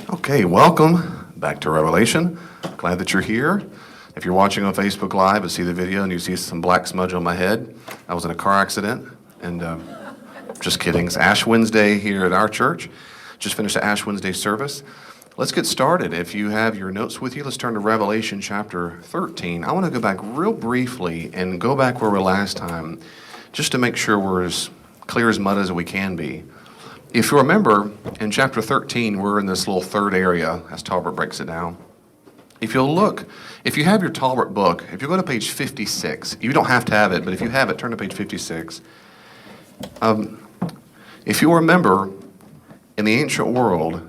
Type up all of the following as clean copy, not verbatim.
Okay, welcome back to Revelation. Glad that you're here. If you're watching on Facebook Live and see the video and you see some black smudge on my head, I was in a car accident, and just kidding. It's Ash Wednesday here at our church. Just finished the Ash Wednesday service. Let's get started. If you have your notes with you, let's turn to Revelation chapter 13. I want to go back real briefly and go back where we were last time, just to make sure we're as clear as mud as we can be. If you remember, in chapter 13, we're in this little third area, as Talbert breaks it down. If you'll look, if you have your Talbert book, if you go to page 56, you don't have to have it, but if you have it, turn to page 56. If you remember, in the ancient world,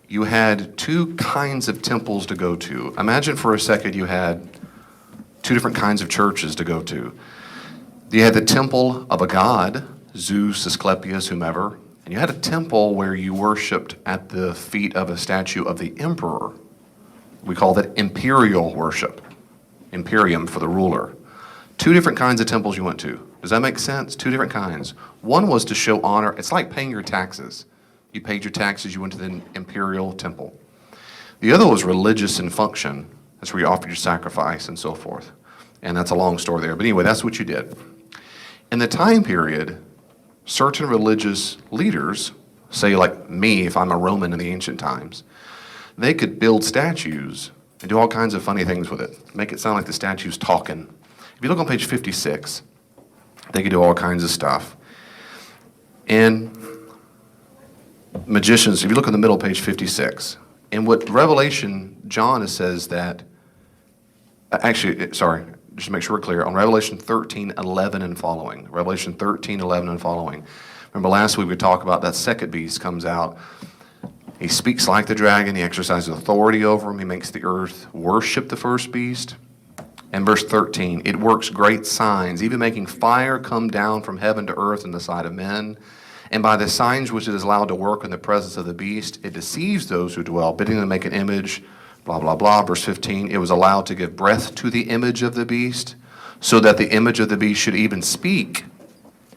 you had two kinds of temples to go to. Imagine for a second you had two different kinds of churches to go to. You had the temple of a god, Zeus, Asclepius, whomever, and you had a temple where you worshipped at the feet of a statue of the emperor. We call that imperial worship, imperium for the ruler. Two different kinds of temples you went to. Does that make sense? Two different kinds. One was to show honor. It's like paying your taxes. You paid your taxes, you went to the imperial temple. The other was religious in function. That's where you offered your sacrifice and so forth. And that's a long story there. But anyway, that's what you did. In the time period, certain religious leaders, say like me, if I'm a Roman in the ancient times, they could build statues and do all kinds of funny things with it. Make it sound like the statue's talking. If you look on page 56, they could do all kinds of stuff. And magicians, if you look in the middle, page 56, and what Revelation, John says that, just to make sure we're clear, on Revelation 13, 11 and following. Revelation 13, 11 and following. Remember last week we talked about that second beast comes out. He speaks like the dragon. He exercises authority over him. He makes the earth worship the first beast. And verse 13, it works great signs, even making fire come down from heaven to earth in the sight of men. And by the signs which it is allowed to work in the presence of the beast, it deceives those who dwell, bidding them make an image, blah, blah, blah. Verse 15, it was allowed to give breath to the image of the beast, so that the image of the beast should even speak,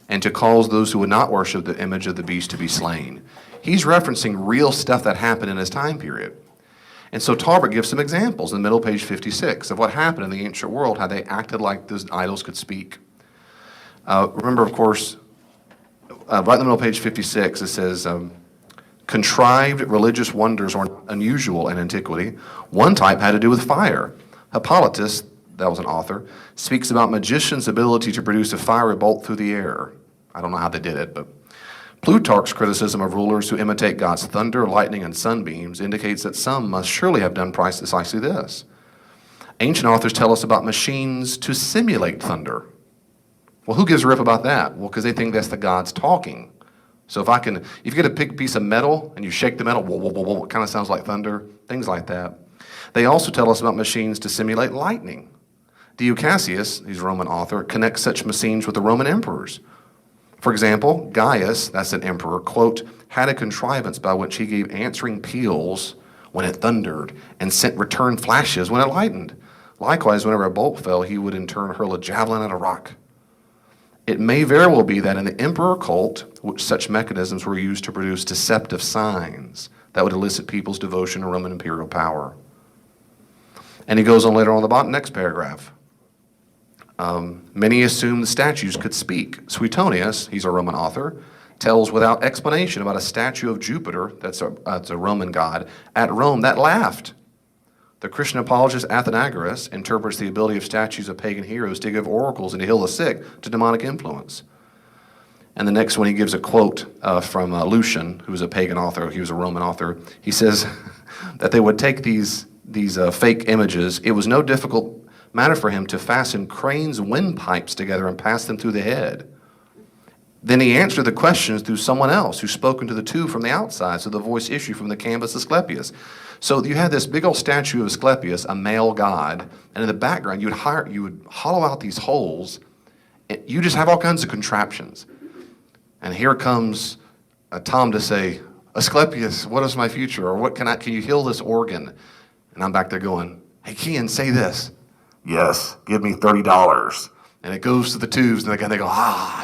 and to cause those who would not worship the image of the beast to be slain. He's referencing real stuff that happened in his time period. And so Talbert gives some examples in the middle of page 56 of what happened in the ancient world, how they acted like those idols could speak. Remember, of course, right in the middle of page 56, it says, contrived religious wonders are unusual in antiquity. One type had to do with fire. Hippolytus, that was an author, speaks about magicians' ability to produce a fiery bolt through the air. I don't know how they did it, but Plutarch's criticism of rulers who imitate God's thunder, lightning, and sunbeams indicates that some must surely have done precisely this. Ancient authors tell us about machines to simulate thunder. Well, who gives a rip about that? Well, because they think that's the gods talking. So if you get a big piece of metal and you shake the metal, whoa, whoa, whoa, whoa, it kind of sounds like thunder, things like that. They also tell us about machines to simulate lightning. Dio Cassius, he's a Roman author, connects such machines with the Roman emperors. For example, Gaius, that's an emperor, quote, had a contrivance by which he gave answering peals when it thundered and sent return flashes when it lightened. Likewise, whenever a bolt fell, he would in turn hurl a javelin at a rock. It may very well be that in the emperor cult, which such mechanisms were used to produce deceptive signs that would elicit people's devotion to Roman imperial power. And he goes on later on the bottom, next paragraph. Many assumed the statues could speak. Suetonius, he's a Roman author, tells without explanation about a statue of Jupiter, that's a Roman god, at Rome that laughed. The Christian apologist Athenagoras interprets the ability of statues of pagan heroes to give oracles and to heal the sick to demonic influence. And the next one, he gives a quote from Lucian, who was a pagan author. He was a Roman author. He says that they would take these fake images. It was no difficult matter for him to fasten cranes' windpipes together and pass them through the head. Then he answered the questions through someone else who spoke into the tube from the outside, so the voice issued from the canvas of Asclepius. So you had this big old statue of Asclepius, a male god, and in the background you would hollow out these holes. You just have all kinds of contraptions. And here comes Tom to say, Asclepius, what is my future? Or can you heal this organ? And I'm back there going, hey, Kean, say this. Yes, give me $30. And it goes to the tubes, and again they go,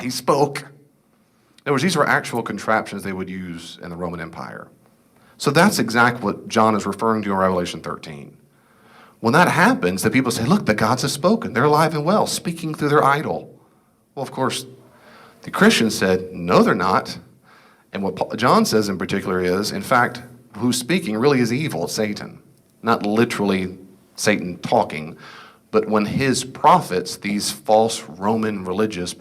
he spoke. In other words, these were actual contraptions they would use in the Roman Empire. So that's exactly what John is referring to in Revelation 13. When that happens, the people say, look, the gods have spoken. They're alive and well, speaking through their idol. Well, of course, the Christians said, no, they're not. And what John says in particular is, in fact, who's speaking really is evil, it's Satan. Not literally Satan talking, but when his prophets, these false Roman religious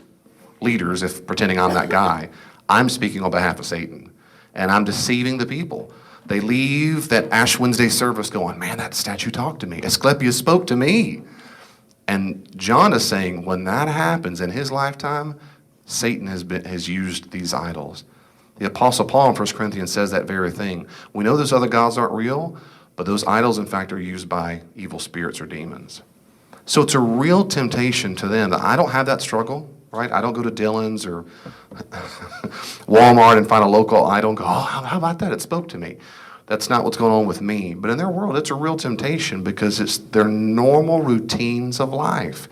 leaders, if pretending I'm that guy, I'm speaking on behalf of Satan. And I'm deceiving the people. They leave that Ash Wednesday service going, man, that statue talked to me. Asclepius spoke to me. And John is saying when that happens in his lifetime, Satan has used these idols. The Apostle Paul in 1 Corinthians says that very thing. We know those other gods aren't real, but those idols, in fact, are used by evil spirits or demons. So it's a real temptation to them. I don't have that struggle, right? I don't go to Dillon's or Walmart and find a local idol and go, oh, how about that? It spoke to me. That's not what's going on with me. But in their world, it's a real temptation because it's their normal routines of life.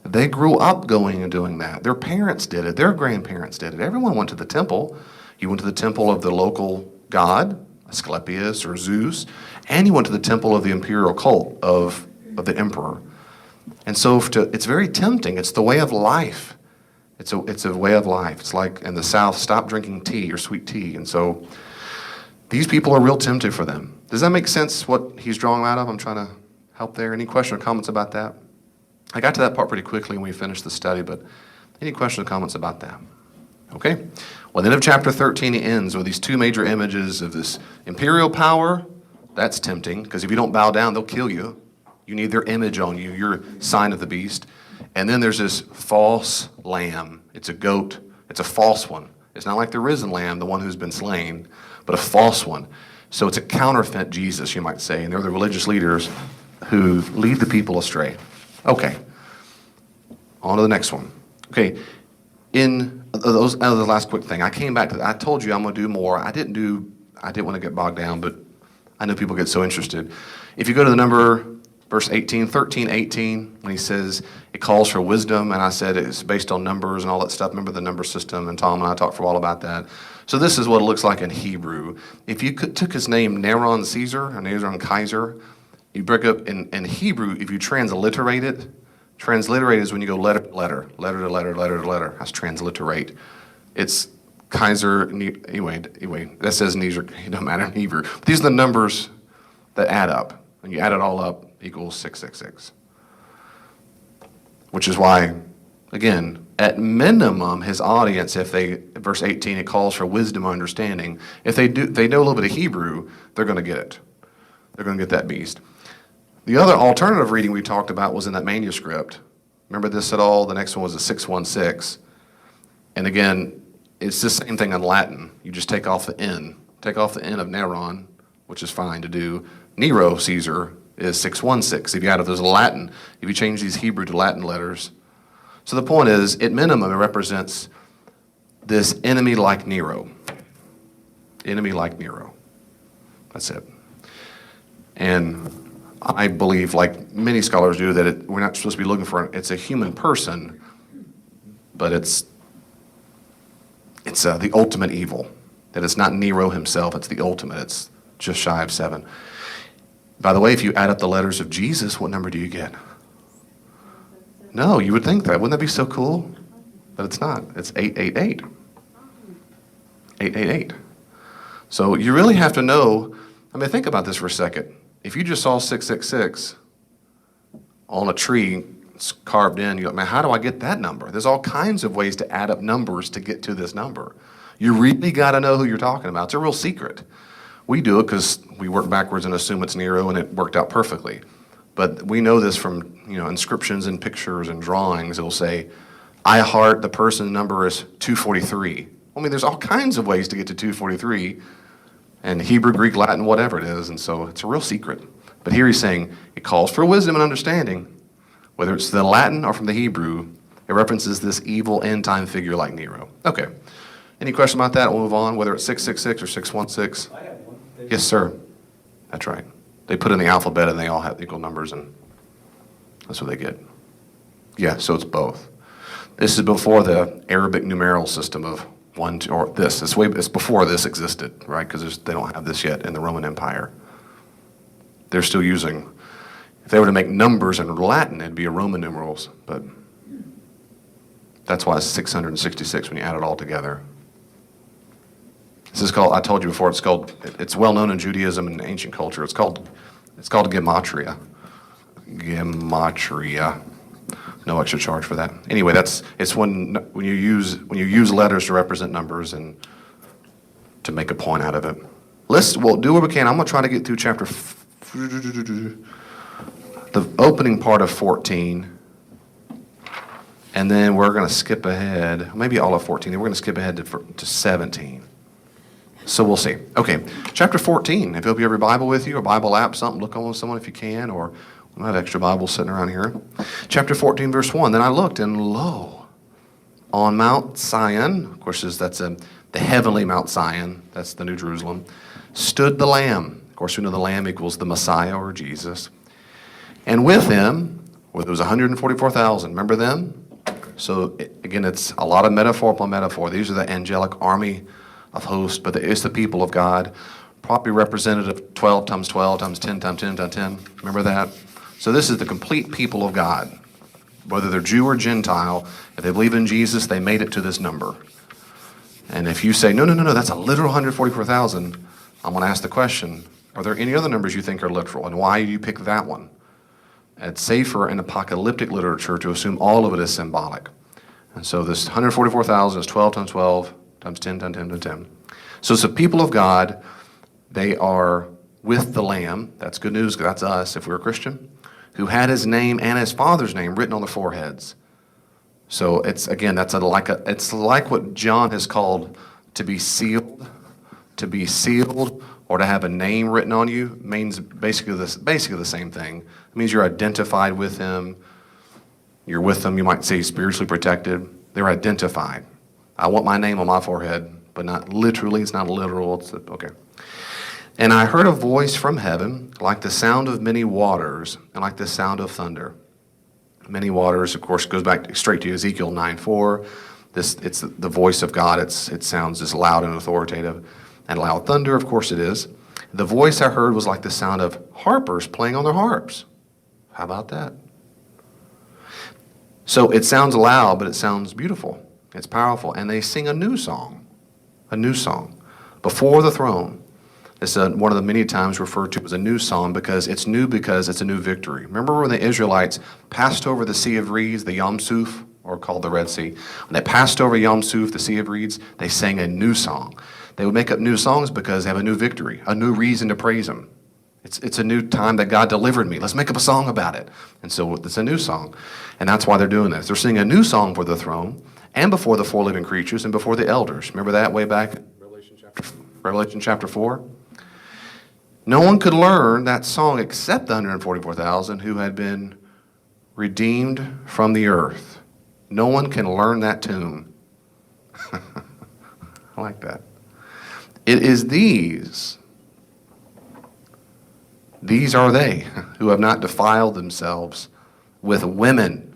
They grew up going and doing that. Their parents did it. Their grandparents did it. Everyone went to the temple. You went to the temple of the local god, Asclepius or Zeus, and you went to the temple of the imperial cult of the emperor. And so it's very tempting. It's the way of life. It's a way of life. It's like in the South, stop drinking tea or sweet tea. And so these people are real tempted for them. Does that make sense, what he's drawing out of? I'm trying to help there. Any questions or comments about that? I got to that part pretty quickly when we finished the study, but any questions or comments about that? Okay. Well, the end of chapter 13, it ends with these two major images of this imperial power. That's tempting, because if you don't bow down, they'll kill you. You need their image on you. You're a sign of the beast. And then there's this false lamb. It's a goat. It's a false one. It's not like the risen lamb, the one who's been slain, but a false one. So it's a counterfeit Jesus, you might say. And they're the religious leaders who lead the people astray. Okay. On to the next one. Okay. The last quick thing. I came back to that. I told you I'm going to do more. I didn't want to get bogged down, but I know people get so interested. If you go to the number, verse 18, 13, 18, when he says it calls for wisdom, and I said it's based on numbers and all that stuff. Remember the number system, and Tom and I talked for a while about that. So this is what it looks like in Hebrew. If you took his name Neron Caesar, or Neron Kaiser, you break up in Hebrew, if you transliterate it, transliterate is when you go letter to letter, letter to letter, letter to letter. That's transliterate. It's Kaiser, anyway, that says Nezer, it doesn't matter in Hebrew. But these are the numbers that add up. When you add it all up, equals 666. Which is why, again, at minimum, his audience, verse 18, it calls for wisdom and understanding. If they know a little bit of Hebrew, they're going to get it. They're going to get that beast. The other alternative reading we talked about was in that manuscript. Remember this at all? The next one was a 616. And again, it's the same thing in Latin. You just take off the N. Take off the N of Neron, which is fine to do. Nero, Caesar, is 616. If you add those Latin, if you change these Hebrew to Latin letters. So the point is, at minimum, it represents this enemy like Nero. Enemy like Nero. That's it. And I believe, like many scholars do, that we're not supposed to be looking for it's a human person, but it's the ultimate evil. That it's not Nero himself, it's the ultimate. It's just shy of 7. By the way, if you add up the letters of Jesus, what number do you get? No, you would think that. Wouldn't that be so cool? But it's not. It's 888. 888. So you really have to know, think about this for a second. If you just saw 666 on a tree carved in, you go, man, how do I get that number? There's all kinds of ways to add up numbers to get to this number. You really got to know who you're talking about. It's a real secret. We do it because we work backwards and assume it's Nero, and it worked out perfectly. But we know this from inscriptions and pictures and drawings. It'll say, I heart, the person number is 243. There's all kinds of ways to get to 243. And Hebrew, Greek, Latin, whatever it is. And so it's a real secret. But here he's saying it calls for wisdom and understanding. Whether it's the Latin or from the Hebrew, it references this evil end-time figure like Nero. Okay. Any question about that? We'll move on, whether it's 666 or 616. I have one. Yes, sir. That's right. They put in the alphabet and they all have equal numbers, and that's what they get. Yeah, so it's both. This is before the Arabic numeral system of One, two, or this. It's before this existed, right? Because they don't have this yet in the Roman Empire. They're still using, if they were to make numbers in Latin, it'd be a Roman numerals, but that's why it's 666 when you add it all together. This is called, I told you before, it's well known in Judaism and ancient culture. It's called gematria. Gematria. No extra charge for that. Anyway, it's when you use letters to represent numbers and to make a point out of it. We'll do what we can. I'm going to try to get through the opening part of 14, and then we're going to skip ahead, maybe all of 14, then we're going to skip ahead to 17. So we'll see. Okay, chapter 14. If you have your Bible with you, or Bible app, something, look on someone if you can, or we might have extra Bibles sitting around here. Chapter 14, verse 1. Then I looked, and lo, on Mount Zion, of course, that's the heavenly Mount Zion, that's the New Jerusalem, stood the Lamb. Of course, we know the Lamb equals the Messiah or Jesus. And with him, there was 144,000. Remember them? So again, it's a lot of metaphor upon metaphor. These are the angelic army of hosts, but it's the people of God, probably representative 12 times 12 times 10 times 10 times 10. Remember that? So this is the complete people of God. Whether they're Jew or Gentile, if they believe in Jesus, they made it to this number. And if you say, no, that's a literal 144,000, I'm going to ask the question, are there any other numbers you think are literal? And why do you pick that one? It's safer in apocalyptic literature to assume all of it is symbolic. And so this 144,000 is 12 times 12 times 10 times 10 times 10. So it's the people of God. They are with the Lamb. That's good news, because that's us if we're a Christian, who had his name and his Father's name written on their foreheads. So it's, again, it's like what John has called to be sealed. To be sealed or to have a name written on you means basically the same thing. It means you're identified with him. You're with them. You might say spiritually protected. They're identified. I want my name on my forehead, but not literally. It's not literal. Okay. And I heard a voice from heaven, like the sound of many waters, and like the sound of thunder. Many waters, of course, goes back straight to Ezekiel 9:4. It's the voice of God. It sounds as loud and authoritative. And loud thunder, of course it is. The voice I heard was like the sound of harpers playing on their harps. How about that? So it sounds loud, but it sounds beautiful. It's powerful. And they sing a new song, before the throne. It's one of the many times referred to as a new song because it's new because it's a new victory. Remember when the Israelites passed over the Sea of Reeds, the Yam Suf, or called the Red Sea? When they passed over Yam Suf, the Sea of Reeds, they sang a new song. They would make up new songs because they have a new victory, a new reason to praise him. It's a new time that God delivered me. Let's make up a song about it. And so it's a new song. And that's why they're doing this. They're singing a new song for the throne and before the four living creatures and before the elders. Remember that way back in Revelation chapter 4? No one could learn that song except the 144,000 who had been redeemed from the earth. No one can learn that tune. I like that. It is these are they who have not defiled themselves with women.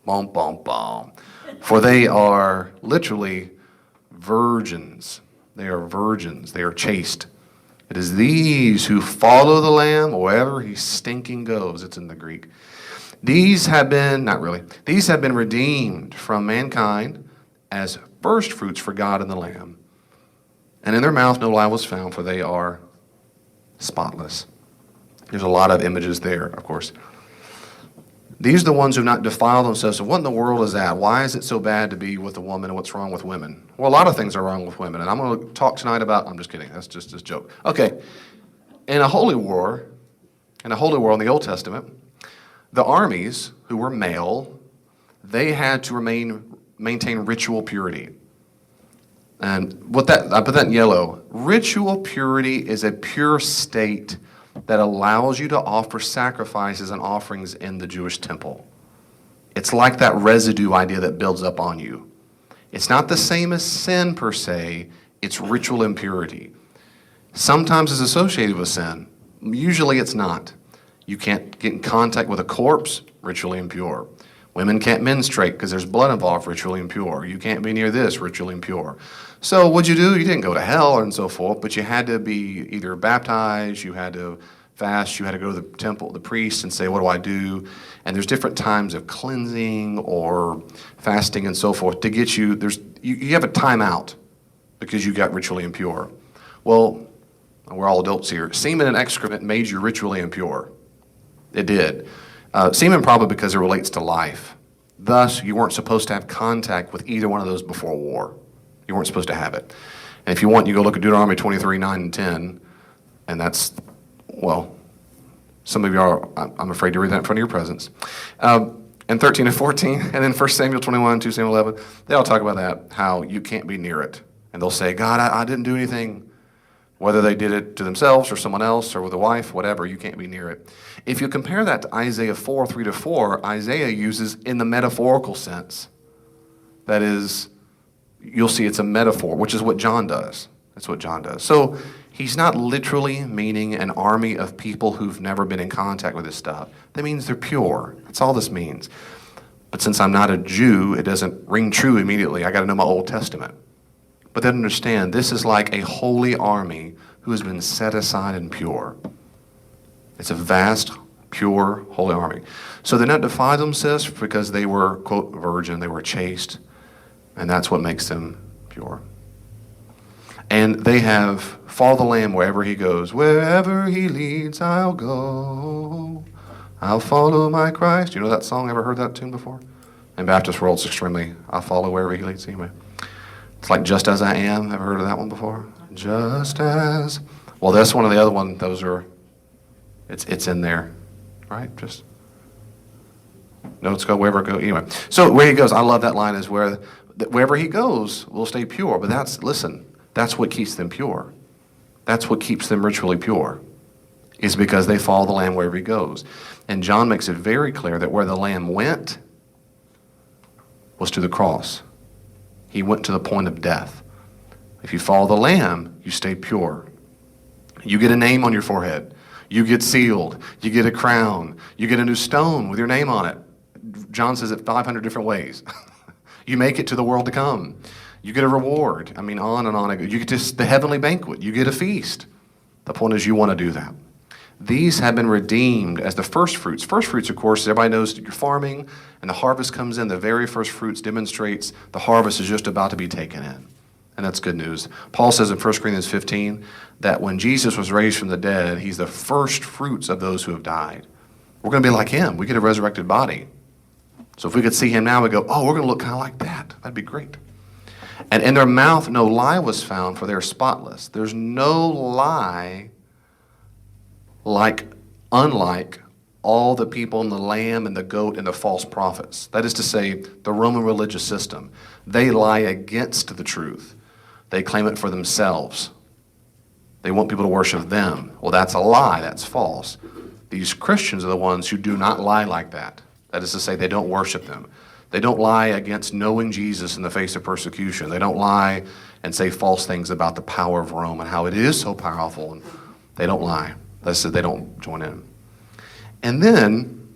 Bom, bom, bom. For they are literally virgins. They are virgins. They are chaste. It is these who follow the Lamb wherever he stinking goes. It's in the Greek. These have been redeemed from mankind as first fruits for God and the Lamb. And in their mouth no lie was found, for they are spotless. There's a lot of images there, of course. These are the ones who have not defiled themselves. So what in the world is that? Why is it so bad to be with a woman, and what's wrong with women? Well, a lot of things are wrong with women, and I'm going to talk tonight about, I'm just kidding, that's just a joke. Okay, in a holy war in the Old Testament, the armies who were male, they had to maintain ritual purity. And I put that in yellow. Ritual purity is a pure state that allows you to offer sacrifices and offerings in the Jewish temple. It's like that residue idea that builds up on you. It's not the same as sin per se, it's ritual impurity. Sometimes it's associated with sin. Usually it's not. You can't get in contact with a corpse, ritually impure. Women can't menstruate because there's blood involved, ritually impure. You can't be near this, ritually impure. So what'd you do? You didn't go to hell and so forth, but you had to be either baptized, you had to fast, you had to go to the temple, the priest, and say, what do I do? And there's different times of cleansing or fasting and so forth to get you, you have a timeout because you got ritually impure. Well, we're all adults here. Semen and excrement made you ritually impure. It did. Semen probably because it relates to life. Thus, you weren't supposed to have contact with either one of those before war. You weren't supposed to have it. And if you want, you go look at Deuteronomy 23, 9, and 10, and that's, well, some of you are, I'm afraid to read that in front of your presence. And 13 and 14, and then 1 Samuel 21, 2 Samuel 11, they all talk about that, how you can't be near it. And they'll say, God, I didn't do anything. Whether they did it to themselves or someone else or with a wife, whatever, you can't be near it. If you compare that to Isaiah 4, 3-4, Isaiah uses in the metaphorical sense. That is, you'll see it's a metaphor, which is what John does. That's what John does. So he's not literally meaning an army of people who've never been in contact with this stuff. That means they're pure. That's all this means. But since I'm not a Jew, it doesn't ring true immediately. I got to know my Old Testament. But then understand, this is like a holy army who has been set aside and pure. It's a vast, pure, holy army. So they not defile themselves because they were, quote, virgin, they were chaste, and that's what makes them pure. And they have follow the Lamb wherever he goes. Wherever he leads, I'll go. I'll follow my Christ. You know that song? Ever heard that tune before? In Baptist world, it's extremely, I'll follow wherever he leads. Anyway. It's like Just As I Am. Ever heard of that one before? Just as. Well, that's one of the other ones. Those are, it's in there, right? Just, notes go wherever it goes. Anyway, so where he goes, I love that line, is wherever he goes, will stay pure. But that's what keeps them pure. That's what keeps them ritually pure, is because they follow the Lamb wherever he goes. And John makes it very clear that where the Lamb went was to the cross. He went to the point of death. If you follow the Lamb, you stay pure. You get a name on your forehead. You get sealed. You get a crown. You get a new stone with your name on it. John says it 500 different ways. You make it to the world to come. You get a reward. I mean, on and on. You get to the heavenly banquet. You get a feast. The point is you want to do that. These have been redeemed as the first fruits. First fruits, of course, everybody knows that you're farming and the harvest comes in. The very first fruits demonstrates the harvest is just about to be taken in. And that's good news. Paul says in 1 Corinthians 15 that when Jesus was raised from the dead, he's the first fruits of those who have died. We're going to be like him. We get a resurrected body. So if we could see him now, we go, oh, we're going to look kind of like that. That'd be great. And in their mouth no lie was found, for they're spotless. There's no lie unlike all the people in the lamb and the goat and the false prophets. That is to say, the Roman religious system. They lie against the truth. They claim it for themselves. They want people to worship them. Well, that's a lie. That's false. These Christians are the ones who do not lie like that. That is to say, they don't worship them. They don't lie against knowing Jesus in the face of persecution. They don't lie and say false things about the power of Rome and how it is so powerful. And they don't lie. That's they don't join in. And then,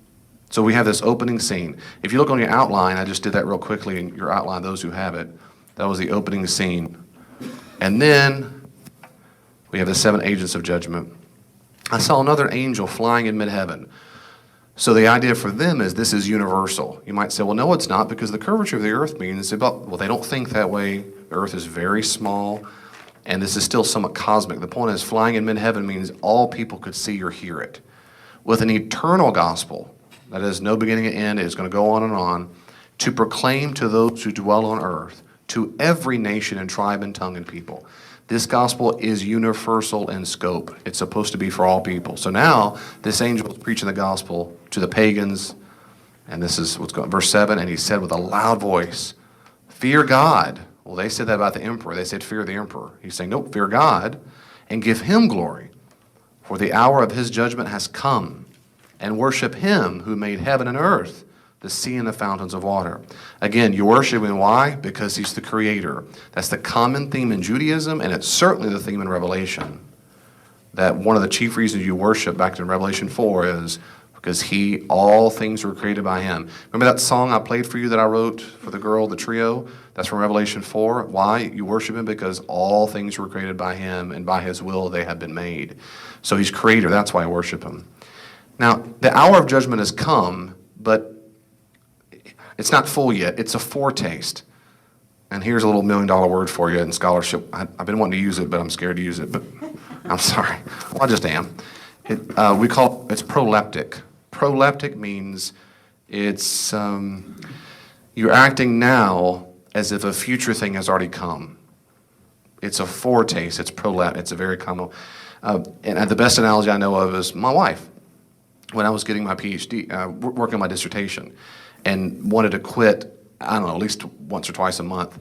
so we have this opening scene. If you look on your outline, I just did that real quickly in your outline, those who have it. That was the opening scene. And then we have the 7 agents of judgment. I saw another angel flying in mid-heaven. So the idea for them is this is universal. You might say, well, no, it's not, because the curvature of the earth means about, well, they don't think that way. The earth is very small, and this is still somewhat cosmic. The point is, flying in mid-heaven means all people could see or hear it. With an eternal gospel, that is no beginning and end, is going to go on, to proclaim to those who dwell on earth, to every nation and tribe and tongue and people. This gospel is universal in scope. It's supposed to be for all people. So now, this angel is preaching the gospel to the pagans, and this is what's going on. Verse 7, and he said with a loud voice, fear God. Well, they said that about the emperor. They said, fear the emperor. He's saying, nope, fear God, and give him glory. For the hour of his judgment has come, and worship him who made heaven and earth, the sea and the fountains of water. Again, you worship him. Why? Because he's the creator. That's the common theme in Judaism, and it's certainly the theme in Revelation. That one of the chief reasons you worship, back in Revelation 4, is because all things were created by him. Remember that song I played for you that I wrote for the girl, the trio? That's from Revelation 4. Why? You worship him because all things were created by him, and by his will they have been made. So he's creator. That's why I worship him. Now, the hour of judgment has come, but it's not full yet. It's a foretaste. And here's a little $1 million word for you in scholarship. I've been wanting to use it, but I'm scared to use it. But I'm sorry. Well, I just am. It's proleptic. Proleptic means it's you're acting now as if a future thing has already come. It's a foretaste. It's proleptic. It's a very common. And the best analogy I know of is my wife. When I was getting my PhD, working on my dissertation, and wanted to quit, I don't know, at least once or twice a month.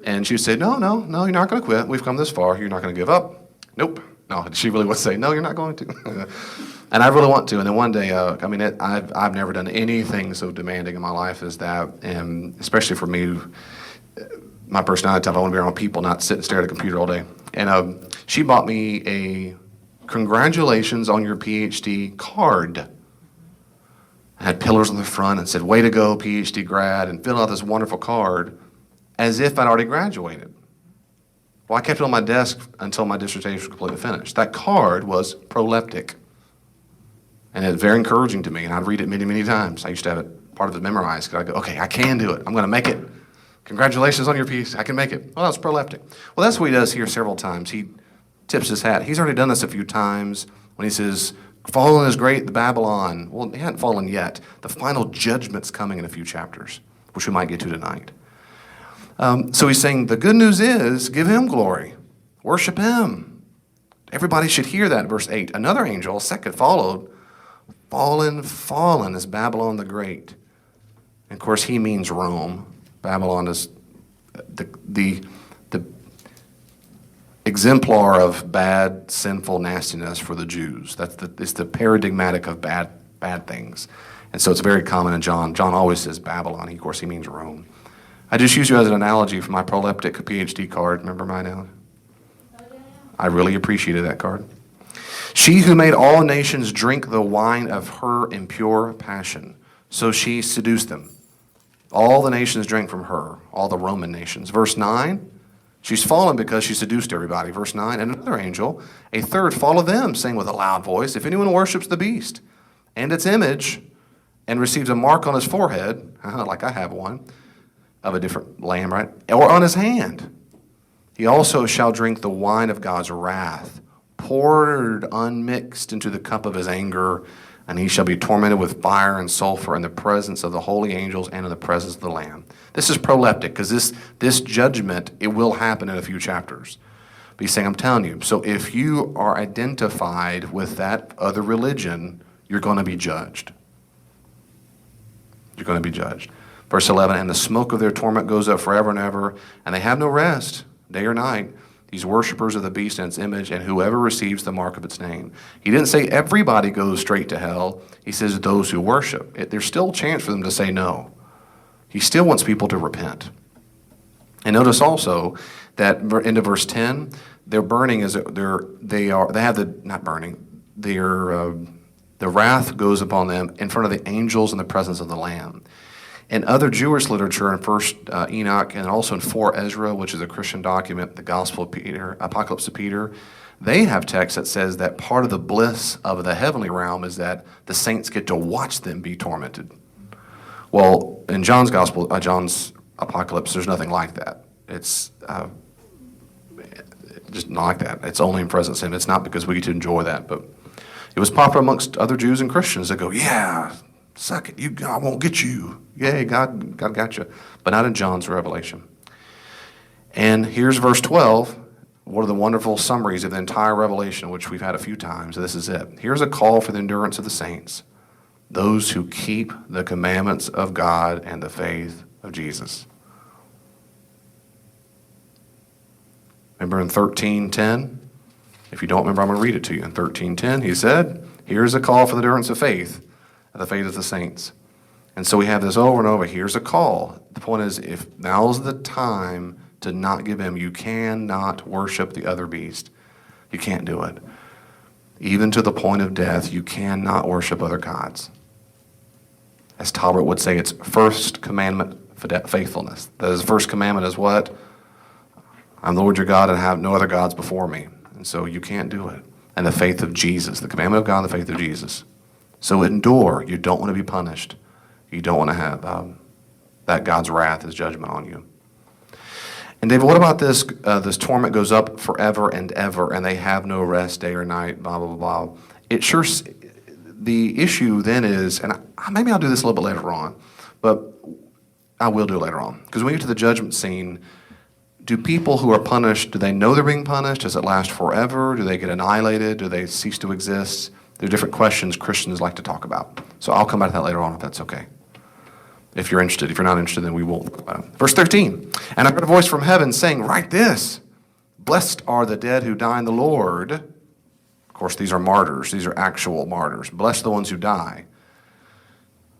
And she would say, no, you're not going to quit. We've come this far. You're not going to give up. Nope. No, she really would say, no, you're not going to. And I really want to. And then one day, I've never done anything so demanding in my life as that. And especially for me, my personality type, I want to be around people, not sit and stare at a computer all day. And she bought me a congratulations on your PhD card. It had pillars on the front and said, way to go, PhD grad, and filled out this wonderful card as if I'd already graduated. Well, I kept it on my desk until my dissertation was completely finished. That card was proleptic. And it's very encouraging to me, and I'd read it many, many times. I used to have it, part of it memorized, because I'd go, okay, I can do it. I'm going to make it. Congratulations on your piece. I can make it. Well, that's proleptic. Well, that's what he does here several times. He tips his hat. He's already done this a few times when he says, fallen is great, the Babylon. Well, he hadn't fallen yet. The final judgment's coming in a few chapters, which we might get to tonight. So he's saying, the good news is, give him glory. Worship him. Everybody should hear that, verse 8. Another angel, second, followed. Fallen is Babylon the Great. And of course, he means Rome. Babylon is the exemplar of bad, sinful nastiness for the Jews. It's the paradigmatic of bad things. And so it's very common in John. John always says Babylon. Of course, he means Rome. I just use you as an analogy for my proleptic PhD card. Remember my analogy? I really appreciated that card. She who made all nations drink the wine of her impure passion. So she seduced them. All the nations drank from her, all the Roman nations. Verse 9, she's fallen because she seduced everybody. Verse 9, and another angel, a third, followed them, saying with a loud voice, if anyone worships the beast and its image and receives a mark on his forehead, like I have one, of a different lamb, right? Or on his hand, he also shall drink the wine of God's wrath, poured unmixed into the cup of his anger, and he shall be tormented with fire and sulfur in the presence of the holy angels and in the presence of the Lamb. This is proleptic, because this judgment, it will happen in a few chapters. But he's saying, I'm telling you, so if you are identified with that other religion, you're going to be judged. You're going to be judged. Verse 11, and the smoke of their torment goes up forever and ever, and they have no rest, day or night, these worshipers of the beast and its image, and whoever receives the mark of its name. He didn't say everybody goes straight to hell. He says those who worship. There's still a chance for them to say no. He still wants people to repent. And notice also that into verse 10, their burning is the wrath goes upon them in front of the angels in the presence of the Lamb. In other Jewish literature, in 1 Enoch, and also in 4 Ezra, which is a Christian document, the Gospel of Peter, Apocalypse of Peter, they have text that says that part of the bliss of the heavenly realm is that the saints get to watch them be tormented. Well, in John's Gospel, John's Apocalypse, there's nothing like that. It's just not like that. It's only in presence of him. It's not because we get to enjoy that, but it was popular amongst other Jews and Christians that go, yeah, suck it, God won't get you. Yay, God got you. But not in John's Revelation. And here's verse 12, one of the wonderful summaries of the entire Revelation, which we've had a few times. This is it. Here's a call for the endurance of the saints, those who keep the commandments of God and the faith of Jesus. Remember in 13:10? If you don't remember, I'm going to read it to you. In 13:10, he said, here's a call for the endurance of faith, the faith of the saints. And so we have this over and over. Here's a call. The point is, if now's the time to not give him, you cannot worship the other beast. You can't do it. even to the point of death, you cannot worship other gods. As Talbot would say, it's first commandment faithfulness. That is, the first commandment is what? I'm the Lord your God and have no other gods before me. And so you can't do it. And the faith of Jesus, the commandment of God, the faith of Jesus. So endure. You don't want to be punished. You don't want to have that God's wrath, his judgment on you. And David, what about this? This torment goes up forever and ever, and they have no rest day or night, blah, blah, blah. It sure, the issue then is, and maybe I'll do this a little bit later on, but I will do it later on. Because when we get to the judgment scene, do people who are punished, do they know they're being punished? Does it last forever? Do they get annihilated? Do they cease to exist? There are different questions Christians like to talk about. So I'll come back to that later on if that's okay. If you're interested. If you're not interested, then we won't. Verse 13, and I heard a voice from heaven saying, write this, blessed are the dead who die in the Lord. Of course, these are martyrs. These are actual martyrs. Blessed are the ones who die.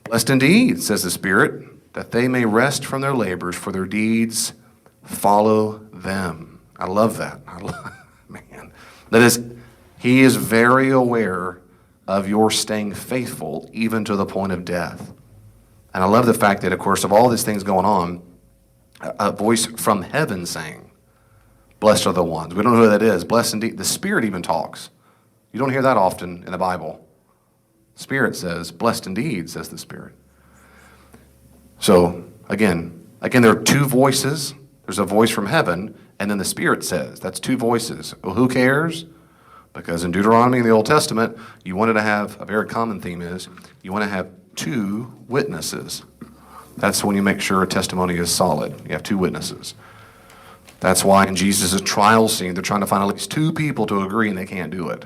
Blessed indeed, says the Spirit, that they may rest from their labors, for their deeds follow them. I love that. Man. That is, he is very aware of your staying faithful even to the point of death. And I love the fact that, of course, of all these things going on, a voice from heaven saying, blessed are the ones. We don't know who that is. Blessed indeed. The Spirit even talks. You don't hear that often in the Bible. The Spirit says, blessed indeed, says the Spirit. So, again, there are two voices. There's a voice from heaven, and then the Spirit says. That's two voices. Well, who cares? Because in Deuteronomy in the Old Testament, you wanted to have, a very common theme is, you want to have two witnesses. That's when you make sure a testimony is solid. You have two witnesses. That's why in Jesus' trial scene, they're trying to find at least two people to agree, and they can't do it.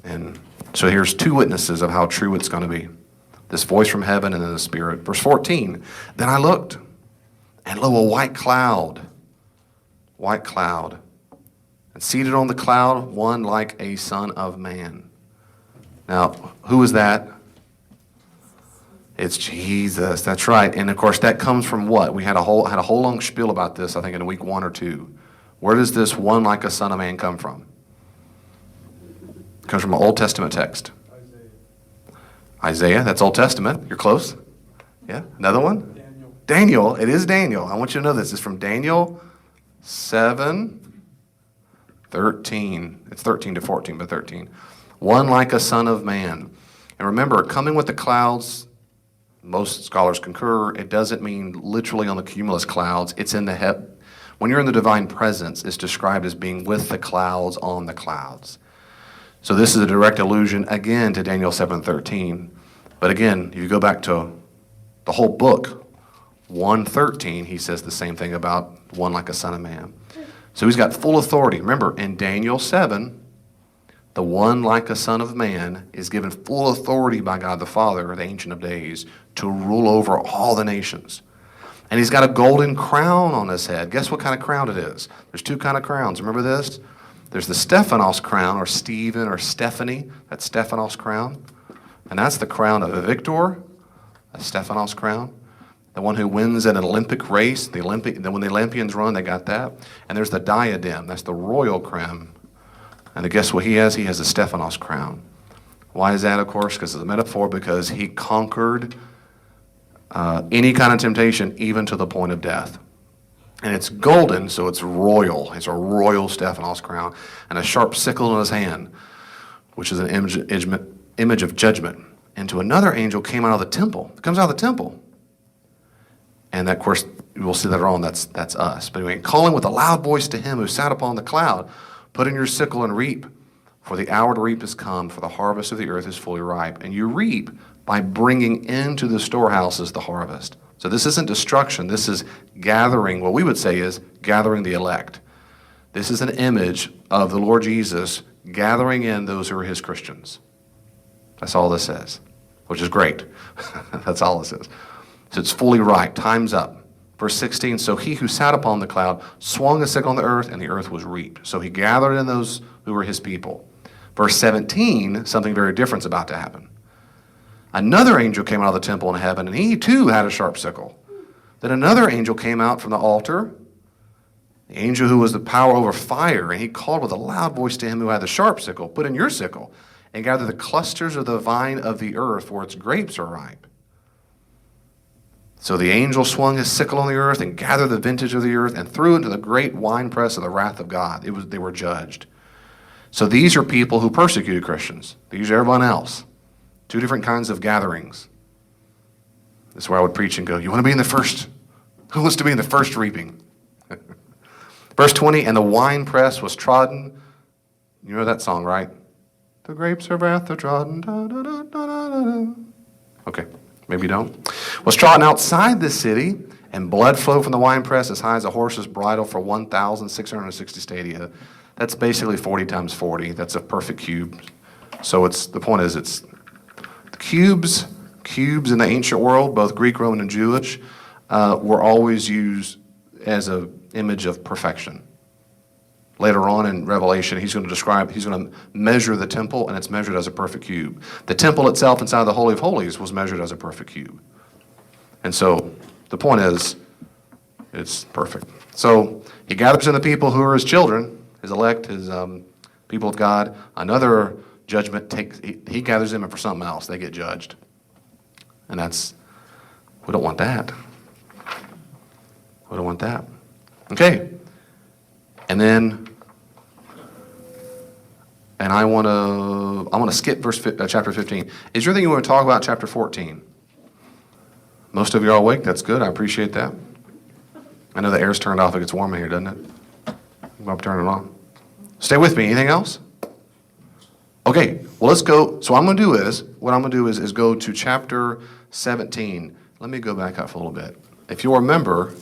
And so here's two witnesses of how true it's going to be. This voice from heaven and then the Spirit. Verse 14, then I looked, and lo, a white cloud, and seated on the cloud, one like a son of man. Now, who is that? It's Jesus. That's right. And of course, that comes from what? We had a whole long spiel about this, I think, in week 1 or 2. Where does this one like a son of man come from? It comes from an Old Testament text. Isaiah, that's Old Testament. You're close. Yeah. Another one? Daniel. It is Daniel. I want you to know this. It's from Daniel 7:13. It's 13 to 14, but 13. One like a son of man. And remember, coming with the clouds, most scholars concur, it doesn't mean literally on the cumulus clouds. It's in the when you're in the divine presence, it's described as being with the clouds on the clouds. So this is a direct allusion, again, to Daniel 7:13. But again, if you go back to the whole book, 1:13, he says the same thing about one like a son of man. So he's got full authority. Remember, in Daniel 7, the one like a son of man is given full authority by God the Father, the Ancient of Days, to rule over all the nations. And he's got a golden crown on his head. Guess what kind of crown it is? There's two kind of crowns. Remember this? There's the Stephanos crown, or Stephen, or Stephanie. That's Stephanos crown. And that's the crown of a victor, a Stephanos crown. The one who wins an Olympic race. When the Olympians run, they got that. And there's the diadem. That's the royal crown. And guess what he has? He has a Stephanos crown. Why is that, of course? Because it's a metaphor, because he conquered any kind of temptation, even to the point of death. And it's golden, so it's royal. It's a royal Stephanos crown. And a sharp sickle in his hand, which is an image of judgment. And to another angel came out of the temple. It comes out of the temple. And that, of course, we'll see later on, that's us. But anyway, calling with a loud voice to him who sat upon the cloud, put in your sickle and reap, for the hour to reap is come, for the harvest of the earth is fully ripe. And you reap by bringing into the storehouses the harvest. So this isn't destruction. This is gathering, what we would say is gathering the elect. This is an image of the Lord Jesus gathering in those who are his Christians. That's all this says, which is great. That's all it says. So it's fully ripe. Time's up. Verse 16, so he who sat upon the cloud swung a sickle on the earth, and the earth was reaped. So he gathered in those who were his people. Verse 17, something very different is about to happen. Another angel came out of the temple in heaven, and he too had a sharp sickle. Then another angel came out from the altar, The angel who was the power over fire, and he called with a loud voice to him who had the sharp sickle, put in your sickle, and gather the clusters of the vine of the earth, for its grapes are ripe. So the angel swung his sickle on the earth and gathered the vintage of the earth and threw it into the great winepress of the wrath of God. They were judged. So these are people who persecuted Christians. These are everyone else. Two different kinds of gatherings. This is where I would preach and go, you want to be in the first? Who wants to be in the first reaping? Verse 20, and the winepress was trodden. You know that song, right? The grapes of wrath are trodden. Da, da, da, da, da, da. Okay, maybe you don't. Was trodden outside the city, and blood flowed from the winepress as high as a horse's bridle for 1,660 stadia. That's basically 40 times 40. That's a perfect cube. So the point is, it's the cubes in the ancient world, both Greek, Roman, and Jewish, were always used as an image of perfection. Later on in Revelation, he's going to measure the temple, and it's measured as a perfect cube. The temple itself inside the Holy of Holies was measured as a perfect cube. And so the point is, it's perfect. So he gathers in the people who are his children, his elect, his people of God. Another judgment he gathers them in for something else. They get judged. And we don't want that. We don't want that. Okay. And I want to skip chapter 15. Is there anything you want to talk about chapter 14? Most of you are awake. That's good. I appreciate that. I know the air's turned off. It gets warm in here, doesn't it? I'm turn it on. Stay with me. Anything else? Okay. Well, let's go. So what I'm going to do is go to chapter 17. Let me go back up for a little bit. If you'll remember,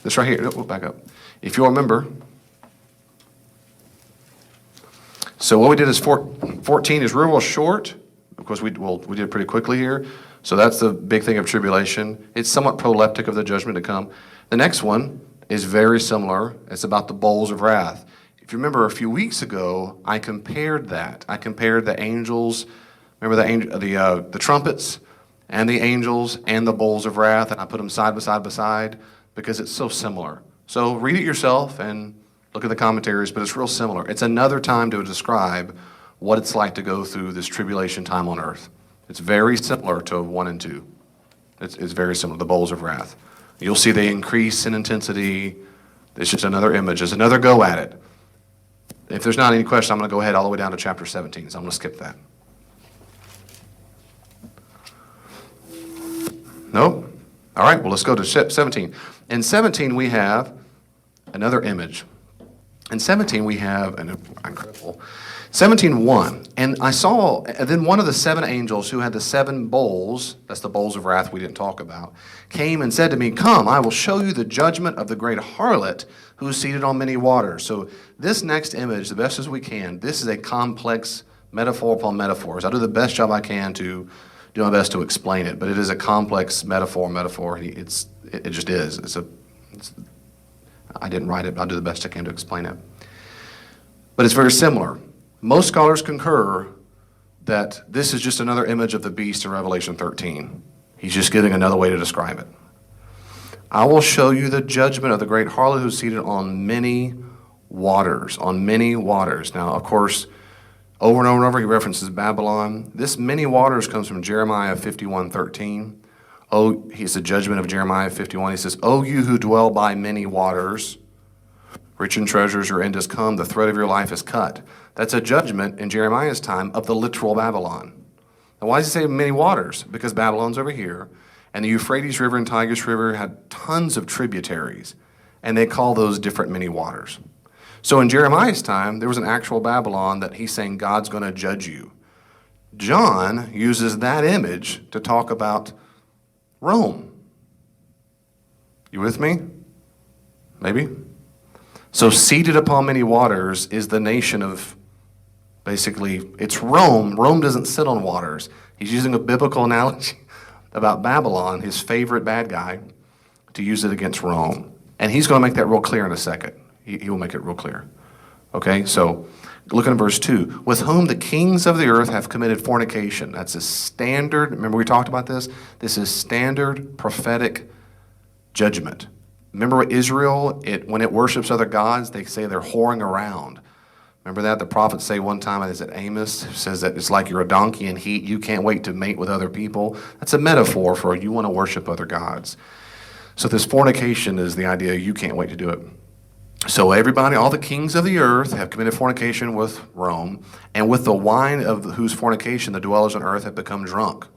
this right here. Oh, back up. If you'll remember, so what we did is 14 is real short, because we did it pretty quickly here. So that's the big thing of tribulation. It's somewhat proleptic of the judgment to come. The next one is very similar. It's about the bowls of wrath. If you remember a few weeks ago, I compared that. I compared the angels, remember the trumpets and the angels and the bowls of wrath, and I put them side by side because it's so similar. So read it yourself and look at the commentaries, but it's real similar. It's another time to describe what it's like to go through this tribulation time on earth. It's very similar to 1 and 2. It's very similar, the bowls of wrath. You'll see they increase in intensity. It's just another image. It's another go at it. If there's not any question, I'm going to go ahead all the way down to chapter 17, so I'm going to skip that. Nope. All right, well, let's go to 17. In 17, we have another image. In 17, we have an incredible 17:1. And I saw, and then one of the 7 angels who had the 7 bowls, that's the bowls of wrath we didn't talk about, came and said to me, come, I will show you the judgment of the great harlot who is seated on many waters. So this next image, the best as we can, this is a complex metaphor upon metaphors. I'll do the best job I can to do my best to explain it, but it is a complex metaphor. It just is. I didn't write it, but I'll do the best I can to explain it. But it's very similar. Most scholars concur that this is just another image of the beast in Revelation 13. He's just giving another way to describe it. I will show you the judgment of the great harlot who is seated on many waters. On many waters. Now, of course, over and over and over, he references Babylon. This many waters comes from Jeremiah 51:13. Oh, he's the judgment of Jeremiah 51. He says, "O you who dwell by many waters, rich in treasures, your end has come, the thread of your life is cut." That's a judgment in Jeremiah's time of the literal Babylon. Now, why does he say many waters? Because Babylon's over here, and the Euphrates River and Tigris River had tons of tributaries, and they call those different many waters. So in Jeremiah's time, there was an actual Babylon that he's saying God's going to judge you. John uses that image to talk about Rome. You with me? Maybe? So seated upon many waters is the nation of, basically, it's Rome. Rome doesn't sit on waters. He's using a biblical analogy about Babylon, his favorite bad guy, to use it against Rome. And he's going to make that real clear in a second. He will make it real clear. Okay, so look at verse 2. With whom the kings of the earth have committed fornication. That's a standard, remember we talked about this? This is standard prophetic judgment. Remember Israel, when it worships other gods, they say they're whoring around. Remember that? The prophets say one time, is it Amos, says that it's like you're a donkey in heat. You can't wait to mate with other people. That's a metaphor for you want to worship other gods. So this fornication is the idea you can't wait to do it. So everybody, all the kings of the earth have committed fornication with Rome, and with the wine of whose fornication the dwellers on earth have become drunk.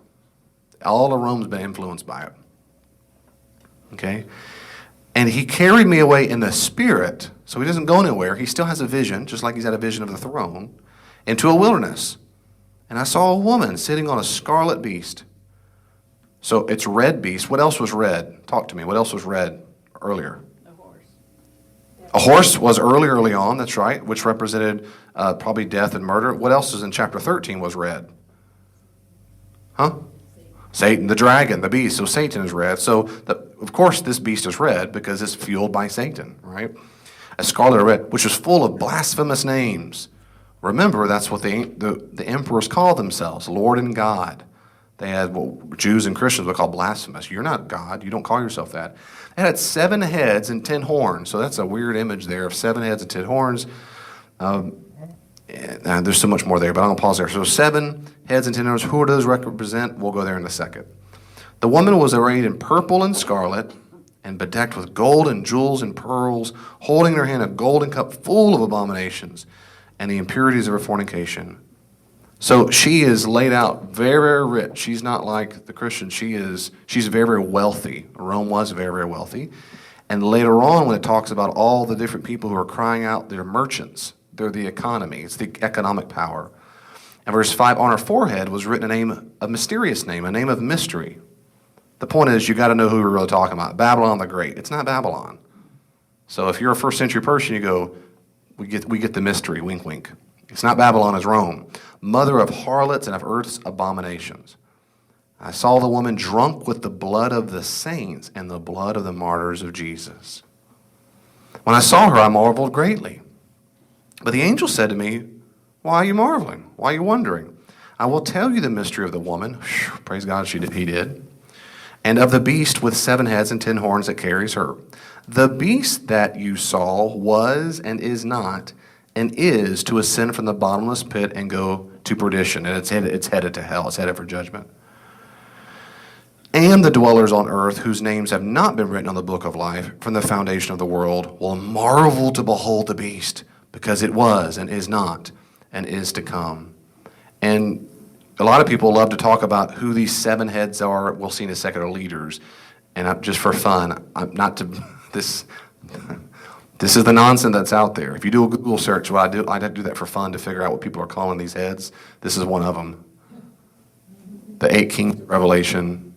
All of Rome's been influenced by it. Okay? And he carried me away in the spirit, so he doesn't go anywhere. He still has a vision, just like he's had a vision of the throne, into a wilderness. And I saw a woman sitting on a scarlet beast. So it's red beast. What else was red? Talk to me. What else was red earlier? A horse. A horse was early on, that's right, which represented probably death and murder. What else is in chapter 13 was red? Huh? Satan, the dragon, the beast. So Satan is red. So, of course, this beast is red because it's fueled by Satan, right? A scarlet red, which was full of blasphemous names. Remember, that's what the emperors called themselves, Lord and God. They had what Jews and Christians would call blasphemous. You're not God. You don't call yourself that. It had 7 heads and 10 horns. So that's a weird image there of 7 heads and 10 horns. There's so much more there, but I'm going to pause there. So 7 heads and 10 horns. Who do those represent? We'll go there in a second. The woman was arrayed in purple and scarlet and bedecked with gold and jewels and pearls, holding in her hand a golden cup full of abominations and the impurities of her fornication. So she is laid out very, very rich. She's not like the Christian. She's very, very wealthy. Rome was very, very wealthy. And later on, when it talks about all the different people who are crying out, they're merchants. They're the economy. It's the economic power. And verse 5, on her forehead was written a mysterious name, a name of mystery. The point is, you got to know who we're really talking about. Babylon the Great. It's not Babylon. So if you're a first century person, you go, we get the mystery, wink, wink. It's not Babylon, it's Rome. Mother of harlots and of earth's abominations. I saw the woman drunk with the blood of the saints and the blood of the martyrs of Jesus. When I saw her, I marveled greatly. But the angel said to me, why are you marveling? Why are you wondering? I will tell you the mystery of the woman. Praise God, he did. And of the beast with 7 heads and 10 horns that carries her. The beast that you saw was and is not, and is to ascend from the bottomless pit and go to perdition. And it's headed to hell. It's headed for judgment. And the dwellers on earth, whose names have not been written on the book of life from the foundation of the world, will marvel to behold the beast, because it was and is not and is to come. And a lot of people love to talk about who these 7 heads are. We'll see in a second are leaders. And just for fun, this is the nonsense that's out there. If you do a Google search, what I'd do that for fun to figure out what people are calling these heads. This is one of them. The 8 kings of Revelation,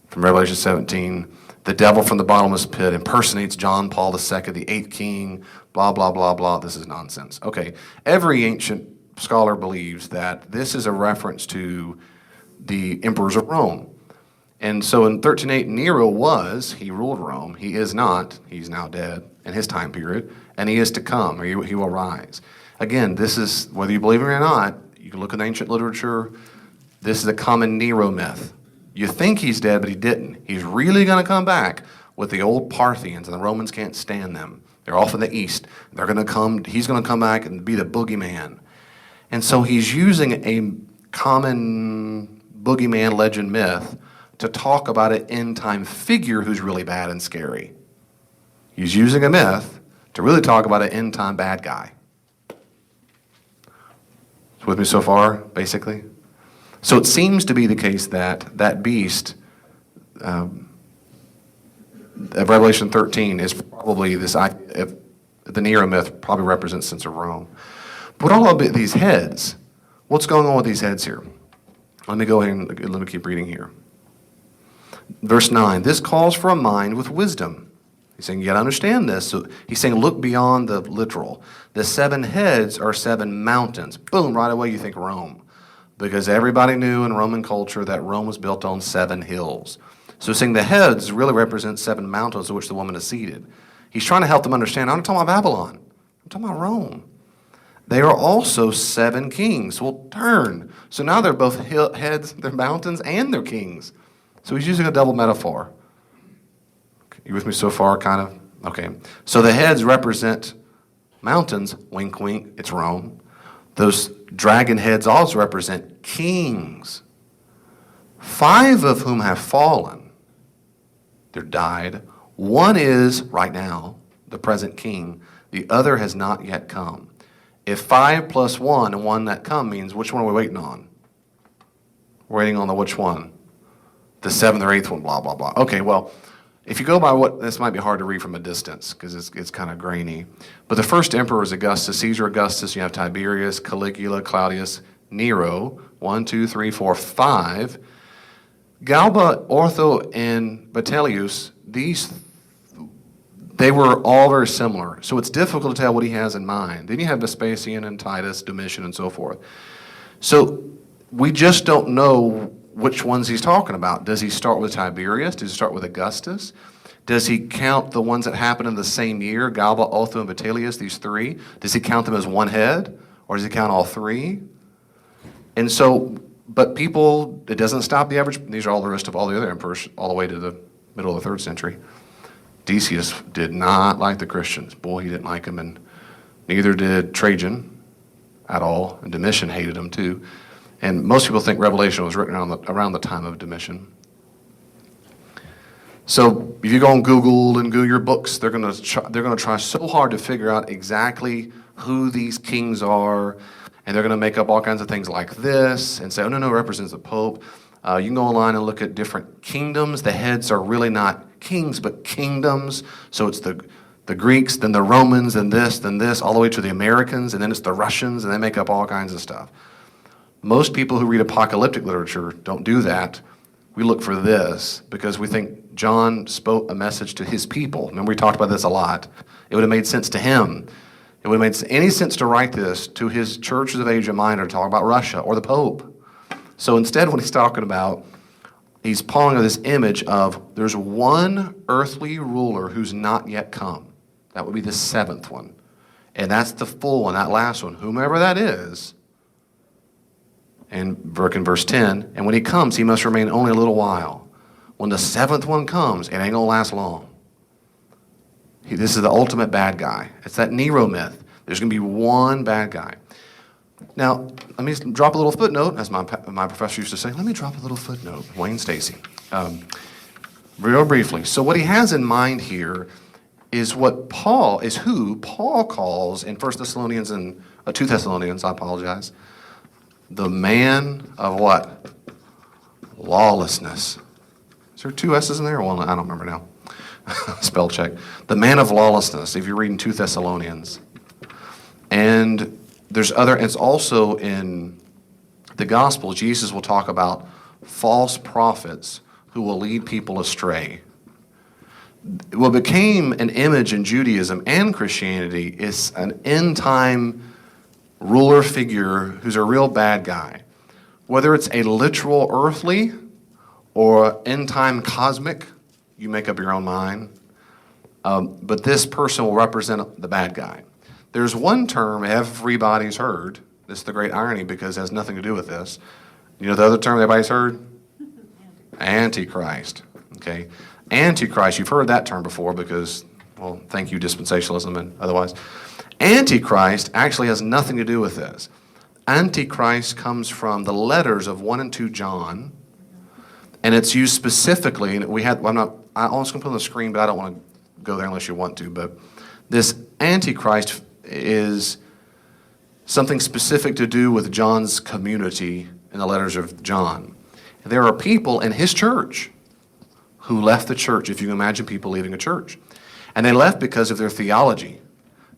from Revelation 17. The devil from the bottomless pit impersonates John Paul II, the 8th king, blah, blah, blah, blah. This is nonsense. Okay, every ancient scholar believes that this is a reference to the emperors of Rome. And so in 1308, Nero he ruled Rome. He is not, he's now dead in his time period, and he is to come, or he will rise. Again, this is, whether you believe it or not, you can look at ancient literature, this is a common Nero myth. You think he's dead, but he didn't. He's really going to come back with the old Parthians, and the Romans can't stand them. They're off in the east. They're going to come, he's going to come back and be the boogeyman. And so he's using a common boogeyman legend myth to talk about an end-time figure who's really bad and scary. He's using a myth to really talk about an end-time bad guy. With me so far, basically? So it seems to be the case that that beast of Revelation 13 is probably this idea, the Nero myth probably represents the sense of Rome. But all of these heads, what's going on with these heads here? Let me go ahead and let me keep reading here. Verse 9, this calls for a mind with wisdom. He's saying, you got to understand this. So he's saying, look beyond the literal. The 7 heads are 7 mountains. Boom, right away you think Rome. Because everybody knew in Roman culture that Rome was built on 7 hills. So he's saying the heads really represent 7 mountains on which the woman is seated. He's trying to help them understand, I'm not talking about Babylon. I'm talking about Rome. They are also 7 kings. Well, turn. So now they're both heads, they're mountains, and they're kings. So he's using a double metaphor. Okay. You with me so far, kind of? Okay. So the heads represent mountains, wink, wink, it's Rome. Those dragon heads also represent kings, 5 of whom have fallen. They're died. One is, right now, the present king. The other has not yet come. If 5 plus 1 and 1 that come means, which one are we waiting on? We're waiting on the which one? The 7th or 8th one, blah, blah, blah. Okay, well, if you go by what, this might be hard to read from a distance because it's kind of grainy. But the first emperor is Augustus, Caesar Augustus. You have Tiberius, Caligula, Claudius, Nero. 1, 2, 3, 4, 5. Galba, Ortho, and Vitellius, they were all very similar. So it's difficult to tell what he has in mind. Then you have Vespasian and Titus, Domitian, and so forth. So we just don't know which ones he's talking about. Does he start with Tiberius? Does he start with Augustus? Does he count the ones that happened in the same year, Galba, Otho, and Vitellius, these 3? Does he count them as one head, or does he count all 3? And so, but people, it doesn't stop the average. These are all the rest of all the other emperors, all the way to the middle of the 3rd century. Decius did not like the Christians. Boy, he didn't like them, and neither did Trajan at all, and Domitian hated them too. And most people think Revelation was written around the time of Domitian. So if you go on Google and Google your books, they're going to try so hard to figure out exactly who these kings are, and they're going to make up all kinds of things like this and say, oh, no, it represents the Pope. You can go online and look at different kingdoms. The heads are really not kings, but kingdoms. So it's the Greeks, then the Romans, then this, all the way to the Americans, and then it's the Russians, and they make up all kinds of stuff. Most people who read apocalyptic literature don't do that. We look for this because we think John spoke a message to his people. Remember, we talked about this a lot. It would have made sense to him. It would have made any sense to write this to his churches of Asia Minor, to talk about Russia or the Pope. So instead, what he's talking about, he's pulling this image of there's one earthly ruler who's not yet come. That would be the 7th one. And that's the full one, that last one, whomever that is. And in verse 10, and when he comes, he must remain only a little while. When the 7th one comes, it ain't going to last long. This is the ultimate bad guy. It's that Nero myth. There's going to be one bad guy. Now, let me drop a little footnote, as my professor used to say. Let me drop a little footnote, Wayne Stacy. Real briefly. So what he has in mind here is who Paul calls in 1 Thessalonians and 2 Thessalonians, I apologize, the man of what? Lawlessness. Is there 2 S's in there? Well, I don't remember now. Spell check. The man of lawlessness, if you're reading 2 Thessalonians. And it's also in the gospel, Jesus will talk about false prophets who will lead people astray. What became an image in Judaism and Christianity is an end-time ruler figure who's a real bad guy. Whether it's a literal earthly or end-time cosmic, you make up your own mind. But this person will represent the bad guy. There's one term everybody's heard. This is the great irony because it has nothing to do with this. You know the other term everybody's heard? Antichrist. Okay? Antichrist, you've heard that term before because, well, thank you, dispensationalism and otherwise. Antichrist actually has nothing to do with this. Antichrist comes from the letters of 1 and 2 John, and it's used specifically, and I'm also going to put it on the screen, but I don't want to go there unless you want to, but this Antichrist is something specific to do with John's community in the letters of John. There are people in his church who left the church, if you can imagine people leaving a church. And they left because of their theology.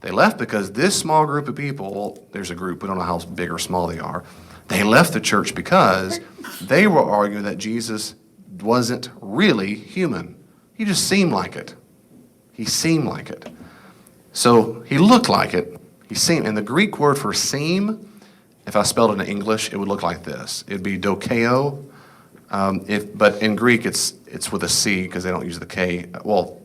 They left because this small group of people, well, there's a group, we don't know how big or small they are. They left the church because they were arguing that Jesus wasn't really human. He just seemed like it. He seemed like it. So he looked like it. He seemed, and the Greek word for seem, if I spelled it in English, it would look like this. It'd be dokeo. But in Greek, it's with a C because they don't use the K. Well,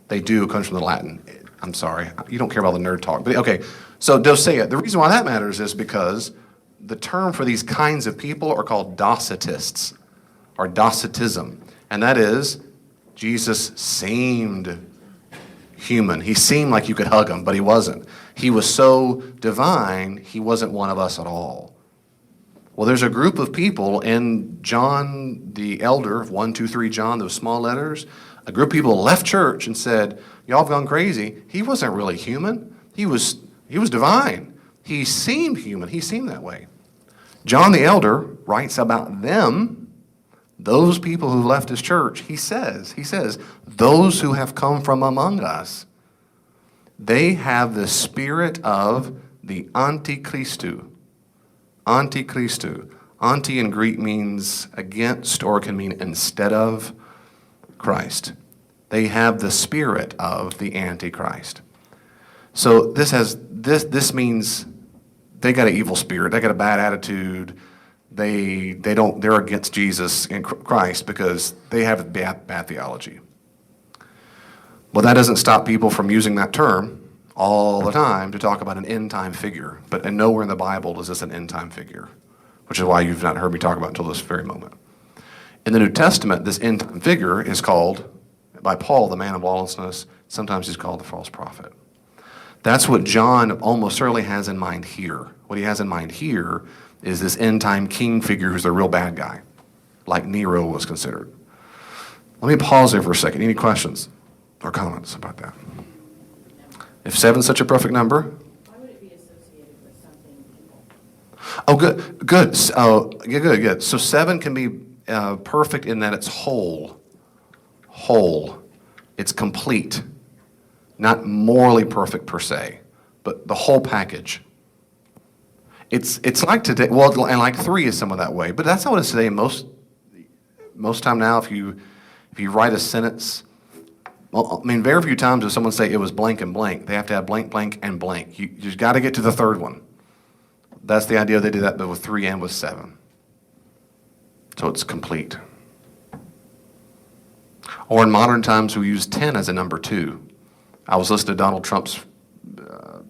they do. It comes from the Latin. I'm sorry. You don't care about the nerd talk. But okay, so doceia. The reason why that matters is because the term for these kinds of people are called Docetists or Docetism. And that is Jesus seemed human. He seemed like you could hug him, but he wasn't. He was so divine, he wasn't one of us at all. Well, there's a group of people in John the Elder, 1, 2, 3 John, those small letters, a group of people left church and said, y'all have gone crazy. He wasn't really human. He was divine. He seemed human. He seemed that way. John the Elder writes about them, those people who left his church. He says, those who have come from among us, they have the spirit of the Antichristu. Antichristu. Anti in Greek means against, or it can mean instead of Christ. They have the spirit of the Antichrist. So this means they got an evil spirit. They got a bad attitude. They're against Jesus and Christ because they have bad theology. Well, that doesn't stop people from using that term all the time to talk about an end time figure. And nowhere in the Bible is this an end time figure, which is why you've not heard me talk about it until this very moment. In the New Testament, this end time figure is called, by Paul, the man of lawlessness. Sometimes he's called the false prophet. That's what John almost certainly has in mind here. What he has in mind here is this end-time king figure who's a real bad guy, like Nero was considered. Let me pause there for a second. Any questions or comments about that? If 7 is such a perfect number? Why would it be associated with something evil? Oh, good. Oh, yeah, good. So 7 can be perfect in that it's whole. It's complete. Not morally perfect per se, but the whole package. It's like today, well, and like 3 is some of that way, but that's how it is today. Most time now, if you write a sentence, well, I mean, very few times does someone say it was blank and blank. They have to have blank, blank, and blank. You just got to get to the third one. That's the idea. They do that with 3 and with 7. So it's complete. Or in modern times, we use 10 as a number 2. I was listening to Donald Trump's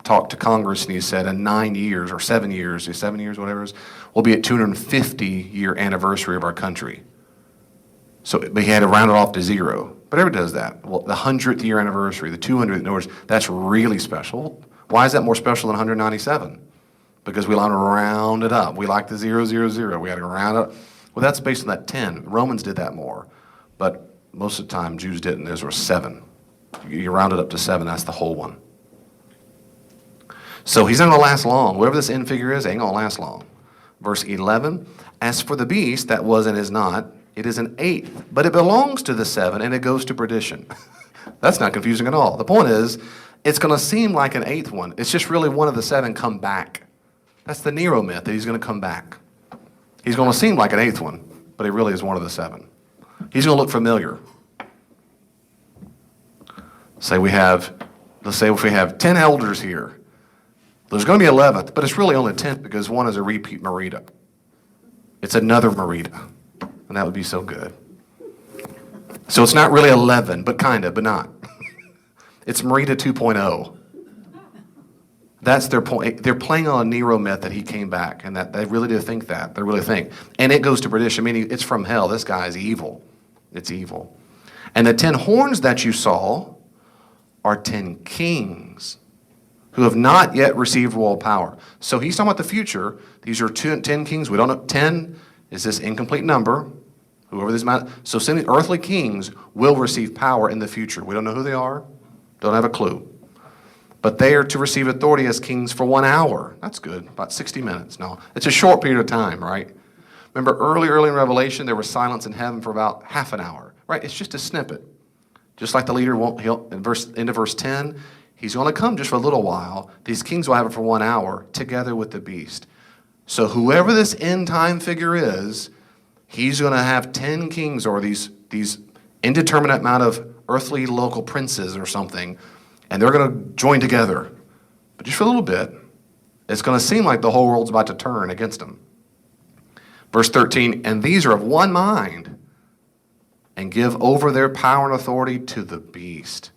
talk to Congress, and he said in 9 years, or 7 years, whatever it is, we'll be at 250-year anniversary of our country. But he had to round it off to 0. But everybody does that. Well, the 100th year anniversary, the 200th, in other words, that's really special. Why is that more special than 197? Because we want to round it up. We like the 000. We got to round it up. Well, that's based on that 10. Romans did that more. But most of the time, Jews didn't. Theirs were 7. You round it up to 7, that's the whole one. So he's not going to last long. Whatever this end figure is, ain't going to last long. Verse 11, as for the beast that was and is not, it is an 8th, but it belongs to the 7, and it goes to perdition. That's not confusing at all. The point is, it's going to seem like an 8th one. It's just really one of the 7 come back. That's the Nero myth, that he's going to come back. He's going to seem like an 8th one, but he really is one of the 7. He's going to look familiar. Let's say if we have 10 elders here, there's going to be 11th, but it's really only 10th because one is a repeat Merida. It's another Merida, and that would be so good. So it's not really 11, but kind of, but not. It's Merida 2.0. That's their point. They're playing on a Nero myth that he came back, and that they really do think that. They really think. And it goes to perdition, meaning it's from hell. This guy is evil. It's evil. And the 10 horns that you saw are 10 kings who have not yet received royal power. So he's talking about the future. These are 10 kings. We don't know. 10 is this incomplete number. Whoever this might. So some earthly kings will receive power in the future. We don't know who they are. Don't have a clue. But they are to receive authority as kings for 1 hour. That's good. About 60 minutes. No, it's a short period of time, right? Remember early in Revelation, there was silence in heaven for about half an hour, right? It's just a snippet. Just like the leader won't, end of verse 10, he's going to come just for a little while. These kings will have it for 1 hour together with the beast. So whoever this end time figure is, he's going to have 10 kings or these indeterminate amount of earthly local princes or something, and they're going to join together. But just for a little bit, it's going to seem like the whole world's about to turn against him. Verse 13, and these are of one mind, and give over their power and authority to the beast.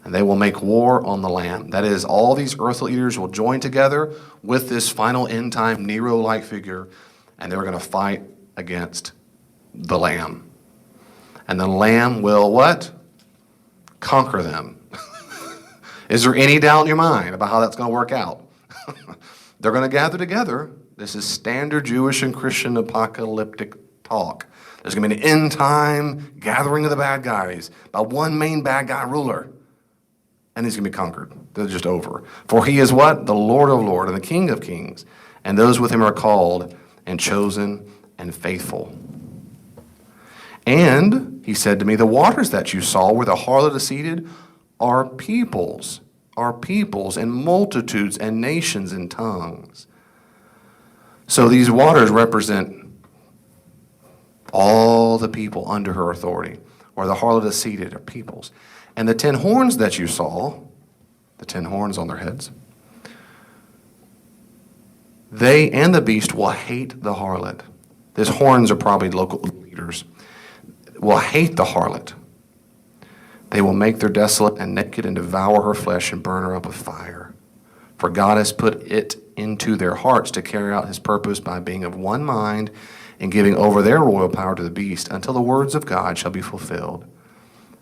And they will make war on the Lamb. That is, all these earthly leaders will join together with this final end-time Nero-like figure, and they're going to fight against the Lamb. And the Lamb will what? Conquer them. Is there any doubt in your mind about how that's going to work out? They're going to gather together. This is standard Jewish and Christian apocalyptic talk. There's going to be an end time gathering of the bad guys by one main bad guy ruler. And he's going to be conquered. They're just over. For he is what? The Lord of lords and the King of kings. And those with him are called and chosen and faithful. And he said to me, the waters that you saw where the harlot is seated are peoples and multitudes and nations and tongues. So these waters represent all the people under her authority, where the harlot is seated are peoples. And the 10 horns that you saw, the 10 horns on their heads, they and the beast will hate the harlot. These horns are probably local leaders. Will hate the harlot. They will make her desolate and naked and devour her flesh and burn her up with fire. For God has put it into their hearts to carry out his purpose by being of one mind and giving over their royal power to the beast until the words of God shall be fulfilled.